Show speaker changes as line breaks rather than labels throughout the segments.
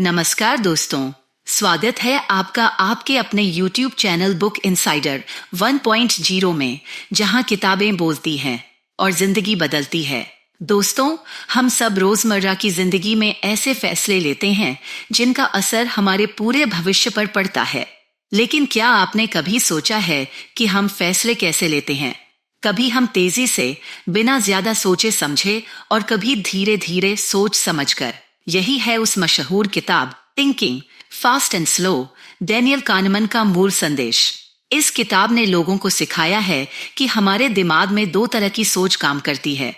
नमस्कार दोस्तों, स्वागत है आपका आपके अपने YouTube चैनल बुक इनसाइडर 1.0 में, जहां किताबें बोलती हैं और जिंदगी बदलती है। दोस्तों, हम सब रोजमर्रा की जिंदगी में ऐसे फैसले लेते हैं जिनका असर हमारे पूरे भविष्य पर पड़ता है। लेकिन क्या आपने कभी सोचा है कि हम फैसले कैसे लेते हैं? कभी हम तेजी से, बिना ज्यादा सोचे समझे, और कभी धीरे धीरे सोच समझकर। यही है उस मशहूर किताब thinking fast and slow, Daniel Kahneman का मूल संदेश। इस किताब ने लोगों को सिखाया है कि हमारे दिमाग में दो तरह की सोच काम करती है।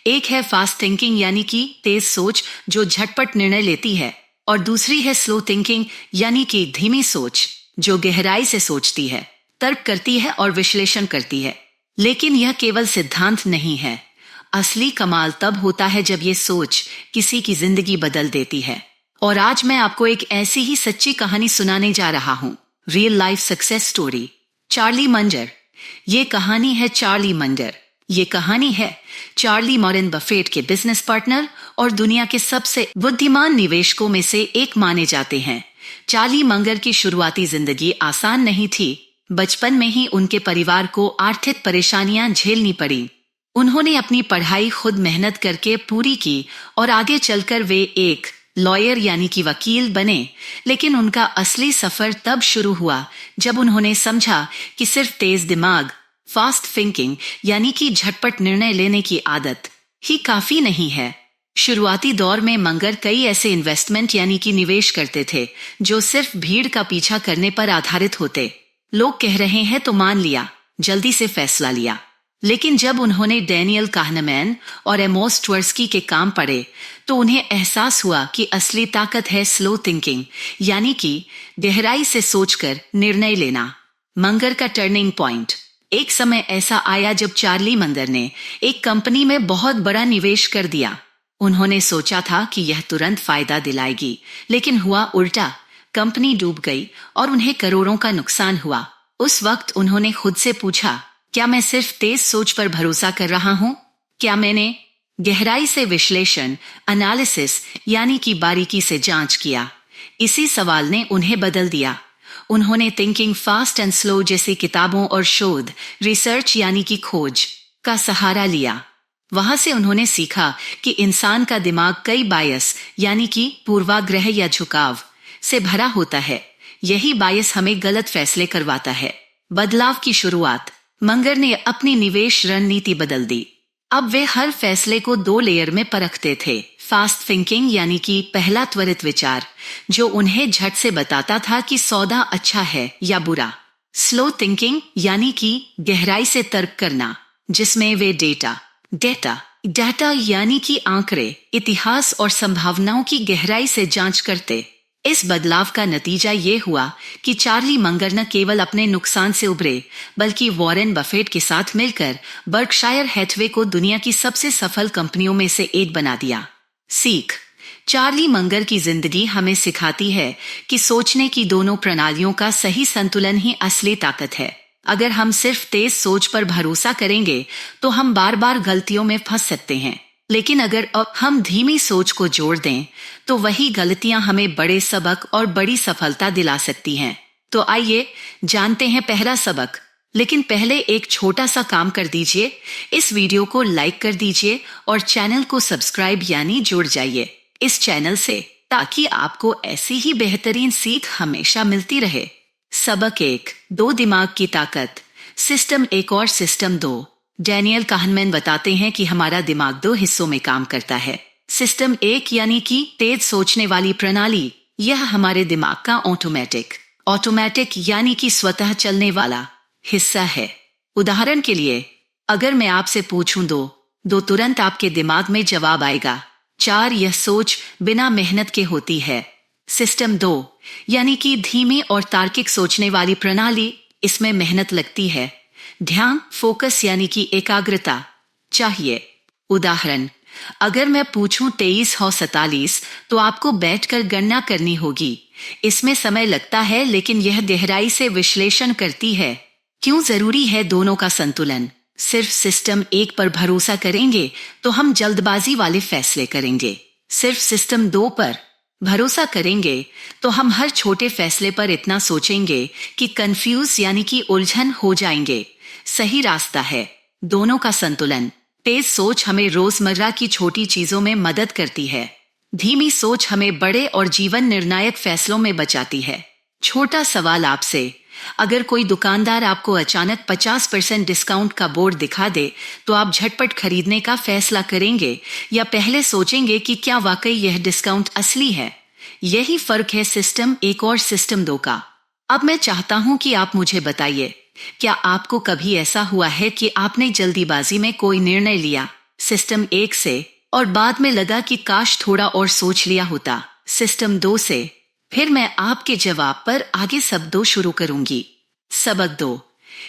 एक है फास्ट थिंकिंग यानी कि तेज सोच जो झटपट निर्णय लेती है, और दूसरी है स्लो थिंकिंग यानी कि धीमी सोच जो गहराई से सोचती है, तर्क करती है और विश्लेषण करती है। लेकिन यह केवल सिद्धांत नहीं है। असली कमाल तब होता है जब ये सोच किसी की जिंदगी बदल देती है। और आज मैं आपको एक ऐसी ही सच्ची कहानी सुनाने जा रहा हूँ। Real life success story, Charlie मंजर। ये कहानी है चार्ली मंजर। ये कहानी है चार्ली वॉरेन बफेट के बिजनेस पार्टनर और दुनिया के सबसे बुद्धिमान निवेशकों में से एक माने जाते हैं। चार्ली मंगर की शुरुआती जिंदगी आसान नहीं थी। बचपन में ही उनके परिवार को आर्थिक परेशानियां झेलनी पड़ी। उन्होंने अपनी पढ़ाई खुद मेहनत करके पूरी की और आगे चलकर वे एक लॉयर यानी कि वकील बने। लेकिन उनका असली सफर तब शुरू हुआ जब उन्होंने समझा कि सिर्फ तेज दिमाग, फास्ट थिंकिंग यानी कि झटपट निर्णय लेने की आदत ही काफी नहीं है। शुरुआती दौर में मंगर कई ऐसे इन्वेस्टमेंट यानी कि निवेश करते थे जो सिर्फ भीड़ का पीछा करने पर आधारित होते। लोग कह रहे हैं तो मान लिया, जल्दी से फैसला लिया। लेकिन जब उन्होंने डैनियल काहनेमैन और एमोस ट्वेर्स्की के काम पढ़े तो उन्हें एहसास हुआ कि असली ताकत है स्लो थिंकिंग यानी कि गहराई से सोचकर निर्णय लेना। मंगर का टर्निंग पॉइंट। एक समय ऐसा आया जब चार्ली मंगर ने एक कंपनी में बहुत बड़ा निवेश कर दिया। उन्होंने सोचा था कि यह तुरंत फायदा दिलाएगी, लेकिन हुआ उल्टा। कंपनी डूब गई और उन्हें करोड़ों का नुकसान हुआ। उस वक्त उन्होंने खुद से पूछा, क्या मैं सिर्फ तेज सोच पर भरोसा कर रहा हूं? क्या मैंने गहराई से विश्लेषण, एनालिसिस यानी कि बारीकी से जांच किया? इसी सवाल ने उन्हें बदल दिया। उन्होंने थिंकिंग फास्ट एंड स्लो जैसी किताबों और शोध, रिसर्च यानी कि खोज का सहारा लिया। वहां से उन्होंने सीखा कि इंसान का दिमाग कई बायस यानी कि पूर्वाग्रह या झुकाव से भरा होता है। यही बायस हमें गलत फैसले करवाता है। बदलाव की शुरुआत। मंगर ने अपनी निवेश रणनीति बदल दी। अब वे हर फैसले को दो लेयर में परखते थे। फास्ट थिंकिंग यानी कि पहला त्वरित विचार जो उन्हें झट से बताता था कि सौदा अच्छा है या बुरा। स्लो थिंकिंग यानी कि गहराई से तर्क करना, जिसमें वे डेटा यानी कि आंकड़े, इतिहास और संभावनाओं की गहराई से जांच करते। इस बदलाव का नतीजा ये हुआ कि चार्ली मंगर न केवल अपने नुकसान से उभरे, बल्कि वॉरेन बफेट के साथ मिलकर बर्कशायर हैथवे को दुनिया की सबसे सफल कंपनियों में से एक बना दिया। सीख। चार्ली मंगर की जिंदगी हमें सिखाती है कि सोचने की दोनों प्रणालियों का सही संतुलन ही असली ताकत है। अगर हम सिर्फ तेज सोच पर भरोसा करेंगे तो हम बार बार गलतियों में फंस सकते हैं। लेकिन अगर हम धीमी सोच को जोड़ दें तो वही गलतियां हमें बड़े सबक और बड़ी सफलता दिला सकती हैं। तो आइए जानते हैं पहला सबक। लेकिन पहले एक छोटा सा काम कर दीजिए। इस वीडियो को लाइक कर दीजिए और चैनल को सब्सक्राइब यानी जुड़ जाइए इस चैनल से, ताकि आपको ऐसी ही बेहतरीन सीख हमेशा मिलती रहे। सबक 1, दो दिमाग की ताकत। सिस्टम 1 और सिस्टम 2। डैनियल काहनेमैन बताते हैं कि हमारा दिमाग दो हिस्सों में काम करता है। सिस्टम 1 यानी कि तेज सोचने वाली प्रणाली, यह हमारे दिमाग का ऑटोमेटिक यानी कि स्वतः चलने वाला हिस्सा है। उदाहरण के लिए, अगर मैं आपसे पूछूं दो तुरंत आपके दिमाग में जवाब आएगा। 4, यह सोच बिना मेहनत के होती है। सिस्टम 2 यानी कि धीमी और तार्किक सोचने वाली प्रणाली, इसमें मेहनत लगती है। ध्यान, फोकस यानी कि एकाग्रता चाहिए। उदाहरण, अगर मैं पूछूं 23 और 47 तो आपको बैठकर गणना करनी होगी। इसमें समय लगता है, लेकिन यह गहराई से विश्लेषण करती है। क्यों जरूरी है दोनों का संतुलन? सिर्फ सिस्टम 1 पर भरोसा करेंगे तो हम जल्दबाजी वाले फैसले करेंगे। सिर्फ सिस्टम 2 पर भरोसा करेंगे तो हम हर छोटे फैसले पर इतना सोचेंगे कि कंफ्यूज यानी कि उलझन हो जाएंगे। सही रास्ता है दोनों का संतुलन। तेज सोच हमें रोजमर्रा की छोटी चीजों में मदद करती है। धीमी सोच हमें बड़े और जीवन निर्णायक फैसलों में बचाती है। छोटा सवाल आपसे, अगर कोई दुकानदार आपको अचानक 50% डिस्काउंट का बोर्ड दिखा दे तो आप झटपट खरीदने का फैसला करेंगे या पहले सोचेंगे कि क्या वाकई यह डिस्काउंट असली है? यही फर्क है सिस्टम 1 और सिस्टम 2 का। अब मैं चाहता हूं कि आप मुझे बताइए, क्या आपको कभी ऐसा हुआ है कि आपने जल्दीबाजी में कोई निर्णय लिया सिस्टम 1 से और बाद में लगा कि काश थोड़ा और सोच लिया होता सिस्टम 2 से? फिर मैं आपके जवाब पर आगे शब्दों शुरू करूंगी। सबक 2,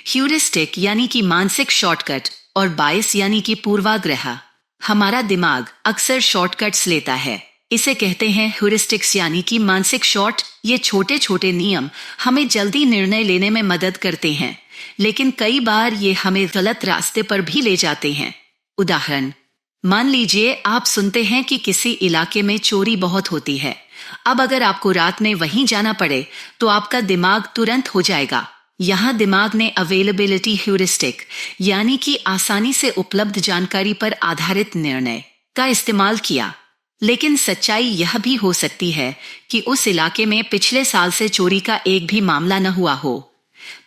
ह्यूरिस्टिक यानी कि मानसिक शॉर्टकट और बायस यानी कि पूर्वाग्रह। हमारा दिमाग अक्सर शॉर्टकट्स लेता है, इसे कहते हैं ह्यूरिस्टिक्स यानी कि मानसिक शॉर्ट। ये छोटे छोटे नियम हमें जल्दी निर्णय लेने में मदद करते हैं, लेकिन कई बार ये हमें गलत रास्ते पर भी ले जाते हैं। उदाहरण, मान लीजिए आप सुनते हैं कि किसी इलाके में चोरी बहुत होती है। अब अगर आपको रात में वहीं जाना पड़े तो आपका दिमाग तुरंत हो जाएगा। यहाँ दिमाग ने अवेलेबिलिटी ह्यूरिस्टिक यानी कि आसानी से उपलब्ध जानकारी पर आधारित निर्णय का इस्तेमाल किया। लेकिन सच्चाई यह भी हो सकती है कि उस इलाके में पिछले साल से चोरी का एक भी मामला न हुआ हो।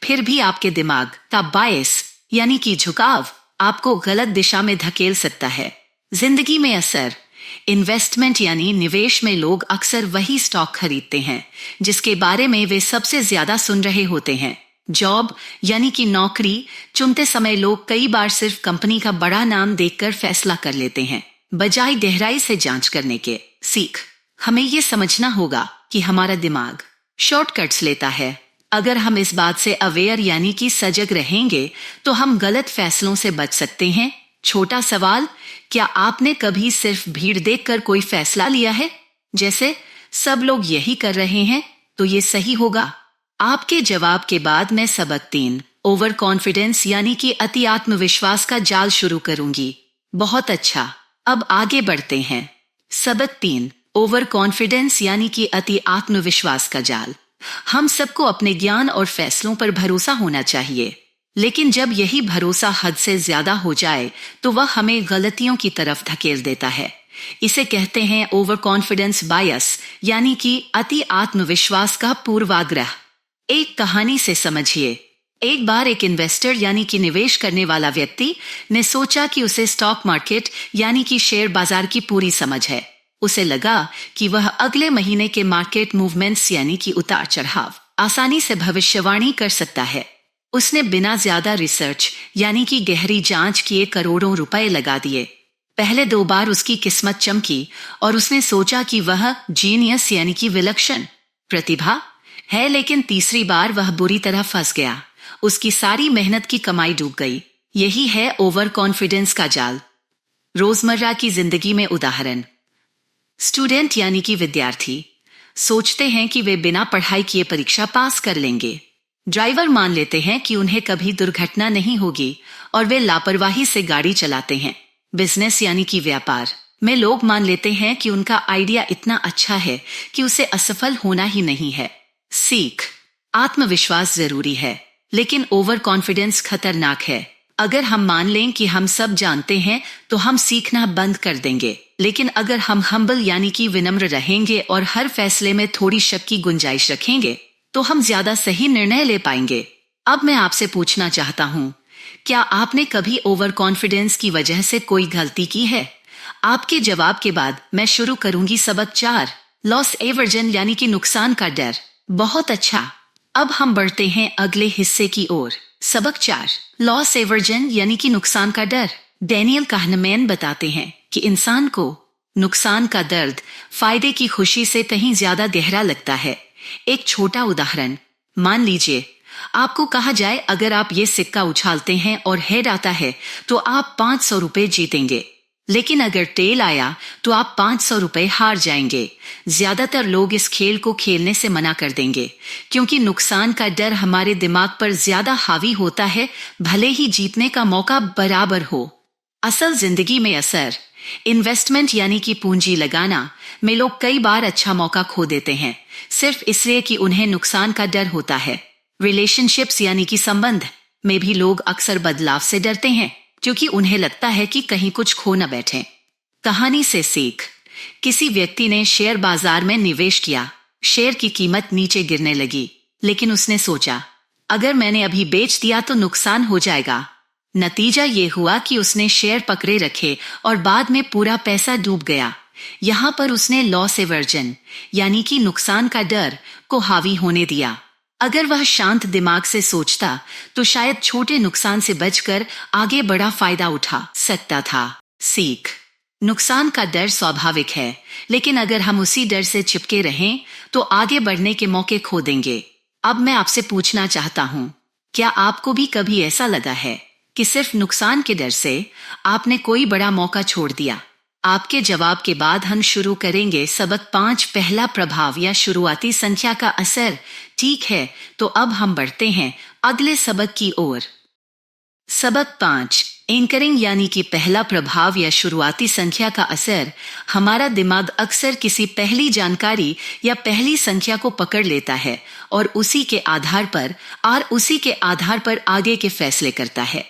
फिर भी आपके दिमाग का बायस यानी कि झुकाव आपको गलत दिशा में धकेल सकता है। जिंदगी में असर, इन्वेस्टमेंट यानी निवेश में लोग अक्सर वही स्टॉक खरीदते हैं जिसके बारे में वे सबसे ज्यादा सुन रहे होते हैं। जॉब यानी कि नौकरी चुनते समय लोग कई बार सिर्फ कंपनी का बड़ा नाम देखकर फैसला कर लेते हैं, बजाय गहराई से जांच करने के। सीख, हमें यह समझना होगा कि हमारा दिमाग शॉर्टकट्स लेता है। अगर हम इस बात से अवेयर यानी कि सजग रहेंगे तो हम गलत फैसलों से बच सकते हैं। छोटा सवाल, क्या आपने कभी सिर्फ भीड़ देखकर कोई फैसला लिया है, जैसे सब लोग यही कर रहे हैं तो ये सही होगा? आपके जवाब के बाद मैं सबक 3, ओवर कॉन्फिडेंस यानी कि अति आत्मविश्वास का जाल शुरू करूंगी। बहुत अच्छा, अब आगे बढ़ते हैं। सबक 3, ओवर कॉन्फिडेंस यानी कि अति आत्मविश्वास का जाल। हम सबको अपने ज्ञान और फैसलों पर भरोसा होना चाहिए, लेकिन जब यही भरोसा हद से ज्यादा हो जाए तो वह हमें गलतियों की तरफ धकेल देता है। इसे कहते हैं ओवर कॉन्फिडेंस बायस यानी कि अति आत्मविश्वास का पूर्वाग्रह। एक कहानी से समझिए। एक बार एक इन्वेस्टर यानी कि निवेश करने वाला व्यक्ति ने सोचा कि उसे स्टॉक मार्केट यानी कि शेयर बाजार की पूरी समझ है। उसे लगा कि वह अगले महीने के मार्केट मूवमेंट्स यानी कि उतार चढ़ाव आसानी से भविष्यवाणी कर सकता है। उसने बिना ज्यादा रिसर्च यानी कि गहरी जांच किए करोड़ों रुपए लगा दिए। पहले 2 बार उसकी किस्मत चमकी और उसने सोचा कि वह जीनियस यानी कि विलक्षण प्रतिभा है, लेकिन तीसरी बार वह बुरी तरह फंस गया। उसकी सारी मेहनत की कमाई डूब गई। यही है ओवर कॉन्फिडेंस का जाल। रोजमर्रा की जिंदगी में उदाहरण, स्टूडेंट यानी कि विद्यार्थी सोचते हैं कि वे बिना पढ़ाई किए परीक्षा पास कर लेंगे। ड्राइवर मान लेते हैं कि उन्हें कभी दुर्घटना नहीं होगी और वे लापरवाही से गाड़ी चलाते हैं। बिजनेस यानी कि व्यापार में लोग मान लेते हैं कि उनका आइडिया इतना अच्छा है कि उसे असफल होना ही नहीं है। सीख, आत्मविश्वास जरूरी है, लेकिन ओवर कॉन्फिडेंस खतरनाक है। अगर हम मान लें कि हम सब जानते हैं तो हम सीखना बंद कर देंगे, लेकिन अगर हम हम्बल यानी कि विनम्र रहेंगे और हर फैसले में थोड़ी शक की गुंजाइश रखेंगे तो हम ज्यादा सही निर्णय ले पाएंगे। अब मैं आपसे पूछना चाहता हूँ, क्या आपने कभी ओवर कॉन्फिडेंस की वजह से कोई गलती की है? आपके जवाब के बाद मैं शुरू करूंगी सबक 4, लॉस एवर्जन यानी कि नुकसान का डर। बहुत अच्छा, अब हम बढ़ते हैं अगले हिस्से की ओर। सबक 4, लॉस एवर्जन यानी कि नुकसान का डर। डैनियल काहनमैन बताते हैं कि इंसान को नुकसान का दर्द फायदे की खुशी से कहीं ज्यादा गहरा लगता है। एक छोटा उदाहरण, मान लीजिए आपको कहा जाए अगर आप ये सिक्का उछालते हैं और हेड आता है तो आप 500 रुपए जीतेंगे, लेकिन अगर टेल आया तो आप 500 रुपए हार जाएंगे। ज्यादातर लोग इस खेल को खेलने से मना कर देंगे क्योंकि नुकसान का डर हमारे दिमाग पर ज्यादा हावी होता है, भले ही जीतने का मौका बराबर हो। असल जिंदगी में असर, इन्वेस्टमेंट यानी कि पूंजी लगाना में लोग कई बार अच्छा मौका खो देते हैं, सिर्फ इसलिए कि उन्हें नुकसान का डर होता है। रिलेशनशिप्स यानी कि संबंध में भी लोग अक्सर बदलाव से डरते हैं, क्योंकि उन्हें लगता है कि कहीं कुछ खो न बैठे। कहानी से सीख। किसी व्यक्ति ने शेयर बाजार में निवेश किया। शेयर की कीमत नीचे गिरने लगी, लेकिन उसने सोचा, अगर मैंने अभी बेच दिया तो नुकसान हो जाएगा। नतीजा ये हुआ कि उसने शेयर पकड़े रखे और बाद में पूरा पैसा डूब गया। यहाँ पर उसने लॉस एवर्जन यानी कि नुकसान का डर को हावी होने दिया। अगर वह शांत दिमाग से सोचता तो शायद छोटे नुकसान से बचकर आगे बड़ा फायदा उठा सकता था। सीख। नुकसान का डर स्वाभाविक है, लेकिन अगर हम उसी डर से चिपके रहें तो आगे बढ़ने के मौके खो देंगे। अब मैं आपसे पूछना चाहता हूँ, क्या आपको भी कभी ऐसा लगा है कि सिर्फ नुकसान के डर से आपने कोई बड़ा मौका छोड़ दिया? आपके जवाब के बाद हम शुरू करेंगे सबक 5, पहला प्रभाव या शुरुआती संख्या का असर। ठीक है, तो अब हम बढ़ते हैं अगले सबक की ओर। सबक 5, एंकरिंग यानी कि पहला प्रभाव या शुरुआती संख्या का असर। हमारा दिमाग अक्सर किसी पहली जानकारी या पहली संख्या को पकड़ लेता है और उसी के आधार पर आगे के फैसले करता है।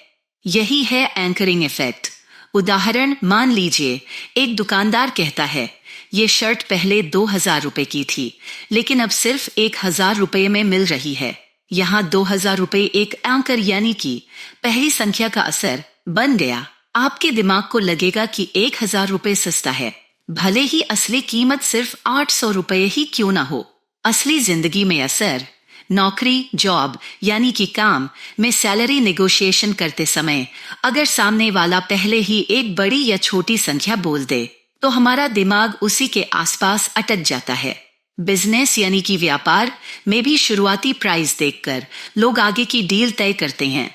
यही है एंकरिंग इफेक्ट। उदाहरण, मान लीजिए एक दुकानदार कहता है, ये शर्ट पहले 2000 रुपए की थी, लेकिन अब सिर्फ 1000 रुपए में मिल रही है। यहाँ 2000 रुपए एक एंकर यानी कि पहली संख्या का असर बन गया। आपके दिमाग को लगेगा कि 1000 रुपए सस्ता है, भले ही असली कीमत सिर्फ 800 रुपए ही क्यों ना हो। असली जिंदगी में असर। नौकरी, जॉब यानी कि काम में सैलरी नेगोशिएशन करते समय अगर सामने वाला पहले ही एक बड़ी या छोटी संख्या बोल दे तो हमारा दिमाग उसी के आसपास अटक जाता है। बिजनेस यानी कि व्यापार में भी शुरुआती प्राइस देखकर लोग आगे की डील तय करते हैं।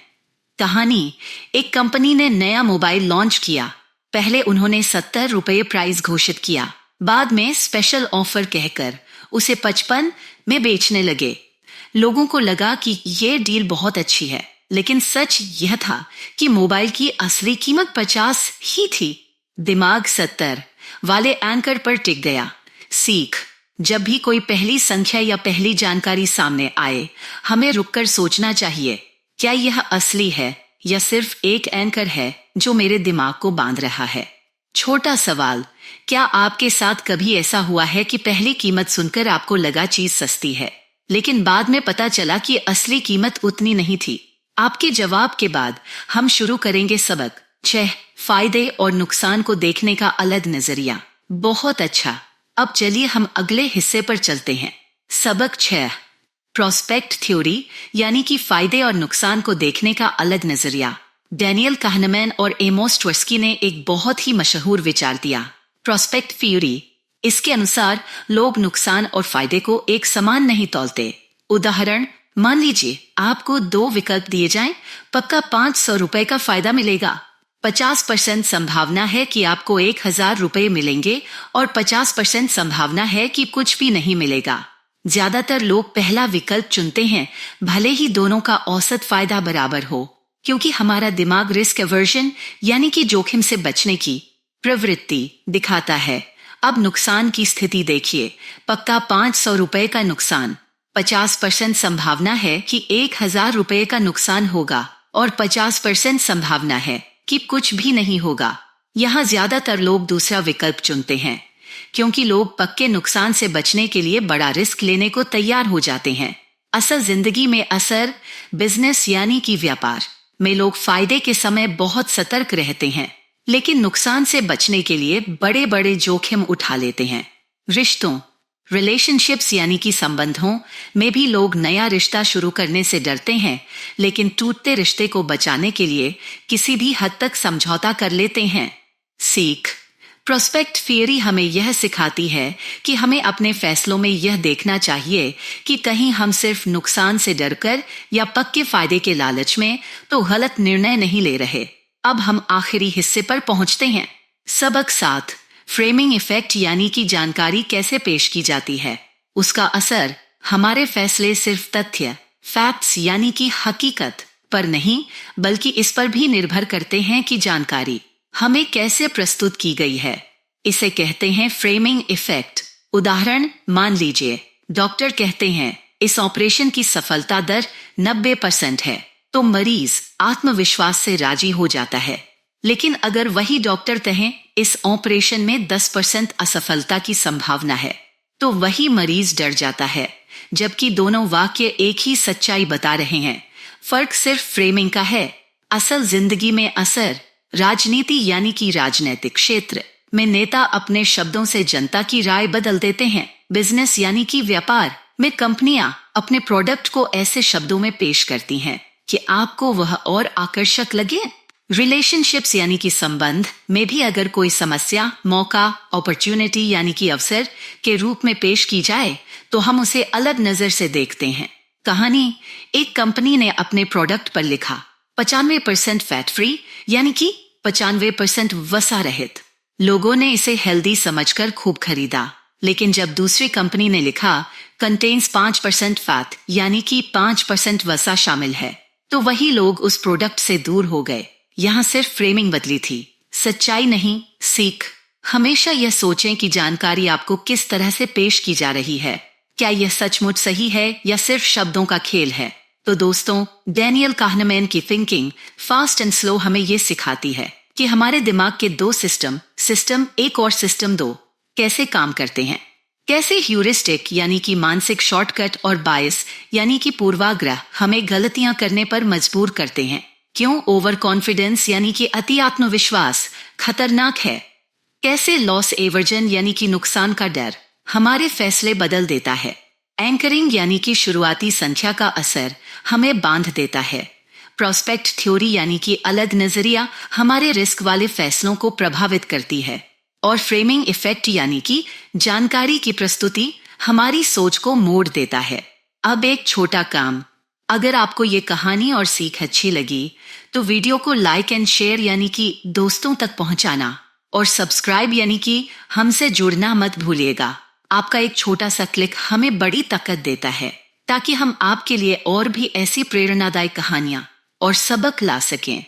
कहानी, एक कंपनी ने नया मोबाइल लॉन्च किया। पहले उन्होंने 70 रुपए प्राइस घोषित किया, बाद में स्पेशल ऑफर कहकर उसे 55 में बेचने लगे। लोगों को लगा कि ये डील बहुत अच्छी है, लेकिन सच यह था कि मोबाइल की असली कीमत 50 ही थी। दिमाग 70 वाले एंकर पर टिक गया। सीख। जब भी कोई पहली संख्या या पहली जानकारी सामने आए, हमें रुककर सोचना चाहिए, क्या यह असली है या सिर्फ एक एंकर है जो मेरे दिमाग को बांध रहा है। छोटा सवाल, क्या आपके साथ कभी ऐसा हुआ है कि पहली कीमत सुनकर आपको लगा चीज सस्ती है, लेकिन बाद में पता चला कि असली कीमत उतनी नहीं थी? आपके जवाब के बाद हम शुरू करेंगे सबक 6, फायदे और नुकसान को देखने का अलग नजरिया। बहुत अच्छा, अब चलिए हम अगले हिस्से पर चलते हैं। सबक 6, प्रोस्पेक्ट थ्योरी यानी कि फायदे और नुकसान को देखने का अलग नजरिया। डैनियल kahneman और एमोस ट्वेर्स्की ने एक बहुत ही मशहूर विचार दिया, प्रोस्पेक्ट थ्योरी। इसके अनुसार लोग नुकसान और फायदे को एक समान नहीं तौलते। उदाहरण, मान लीजिए आपको 2 विकल्प दिए जाएं, पक्का 500 रुपए का फायदा मिलेगा। 50% संभावना है कि आपको 1000 रुपए मिलेंगे और 50% संभावना है कि कुछ भी नहीं मिलेगा। ज्यादातर लोग पहला विकल्प चुनते हैं, भले ही दोनों का औसत फायदा बराबर हो, क्योंकि हमारा दिमाग रिस्क एवर्जन यानी कि जोखिम से बचने की प्रवृत्ति दिखाता है। अब नुकसान की स्थिति देखिए, पक्का 500 रुपए का नुकसान, 50% संभावना है कि 1000 रुपए का नुकसान होगा और 50% संभावना है कि कुछ भी नहीं होगा। यहाँ ज्यादातर लोग दूसरा विकल्प चुनते हैं, क्योंकि लोग पक्के नुकसान से बचने के लिए बड़ा रिस्क लेने को तैयार हो जाते हैं। असल जिंदगी में असर। बिजनेस यानी कि व्यापार में लोग फायदे के समय बहुत सतर्क रहते हैं, लेकिन नुकसान से बचने के लिए बड़े बड़े जोखिम उठा लेते हैं। रिश्तों, रिलेशनशिप्स यानी कि संबंधों में भी लोग नया रिश्ता शुरू करने से डरते हैं, लेकिन टूटते रिश्ते को बचाने के लिए किसी भी हद तक समझौता कर लेते हैं। सीख। प्रोस्पेक्ट थियरी हमें यह सिखाती है कि हमें अपने फैसलों में यह देखना चाहिए कि कहीं हम सिर्फ नुकसान से डरकर या पक्के फायदे के लालच में तो गलत निर्णय नहीं ले रहे। अब हम आखिरी हिस्से पर पहुंचते हैं। सबक 7, फ्रेमिंग इफेक्ट यानी कि जानकारी कैसे पेश की जाती है, उसका असर। हमारे फैसले सिर्फ तथ्य, फैक्ट्स यानी कि हकीकत पर नहीं, बल्कि इस पर भी निर्भर करते हैं कि जानकारी हमें कैसे प्रस्तुत की गई है। इसे कहते हैं फ्रेमिंग इफेक्ट। उदाहरण मान लीजिए डॉक्टर कहते हैं इस ऑपरेशन की सफलता दर 90% है, तो मरीज आत्मविश्वास से राजी हो जाता है। लेकिन अगर वही डॉक्टर कहें इस ऑपरेशन में 10% असफलता की संभावना है, तो वही मरीज डर जाता है। जबकि दोनों वाक्य एक ही सच्चाई बता रहे हैं, फर्क सिर्फ फ्रेमिंग का है। असल जिंदगी में असर, राजनीति यानी कि राजनीतिक क्षेत्र में नेता अपने शब्दों से जनता की राय बदल देते हैं। बिजनेस यानी कि व्यापार में कंपनियां अपने प्रोडक्ट को ऐसे शब्दों में पेश करती हैं कि आपको वह और आकर्षक लगे। रिलेशनशिप्स यानी कि संबंध में भी अगर कोई समस्या मौका, अपॉर्चुनिटी यानी कि अवसर के रूप में पेश की जाए, तो हम उसे अलग नजर से देखते हैं। कहानी, एक कंपनी ने अपने प्रोडक्ट पर लिखा 95% फैट फ्री यानी कि 95% वसा रहित। लोगों ने इसे हेल्दी समझकर खूब खरीदा। लेकिन जब दूसरी कंपनी ने लिखा कंटेन्स 5% फैट यानी कि 5% वसा शामिल है, तो वही लोग उस प्रोडक्ट से दूर हो गए। यहाँ सिर्फ फ्रेमिंग बदली थी, सच्चाई नहीं, सीख। हमेशा यह सोचें कि जानकारी आपको किस तरह से पेश की जा रही है। क्या यह सचमुच सही है या सिर्फ शब्दों का खेल है। तो दोस्तों, डैनियल काहनेमैन की थिंकिंग फास्ट एंड स्लो हमें यह सिखाती है कि हमारे दिमाग के दो सिस्टम 1 और सिस्टम 2 कैसे काम करते हैं। कैसे ह्यूरिस्टिक यानी कि मानसिक शॉर्टकट और बायस यानी कि पूर्वाग्रह हमें गलतियां करने पर मजबूर करते हैं। क्यों ओवर कॉन्फिडेंस यानी कि अति आत्मविश्वास खतरनाक है। कैसे लॉस एवर्जन यानी कि नुकसान का डर हमारे फैसले बदल देता है। एंकरिंग यानी कि शुरुआती संख्या का असर हमें बांध देता है। प्रोस्पेक्ट थ्योरी यानी कि अलग नजरिया हमारे रिस्क वाले फैसलों को प्रभावित करती है। और फ्रेमिंग इफेक्ट यानी कि जानकारी की प्रस्तुति हमारी सोच को मोड़ देता है। अब एक छोटा काम, अगर आपको ये कहानी और सीख अच्छी लगी तो वीडियो को लाइक एंड शेयर यानी कि दोस्तों तक पहुंचाना और सब्सक्राइब यानी कि हमसे जुड़ना मत भूलिएगा। आपका एक छोटा सा क्लिक हमें बड़ी ताकत देता है, ताकि हम आपके लिए और भी ऐसी प्रेरणादायक कहानियां और सबक ला सकें।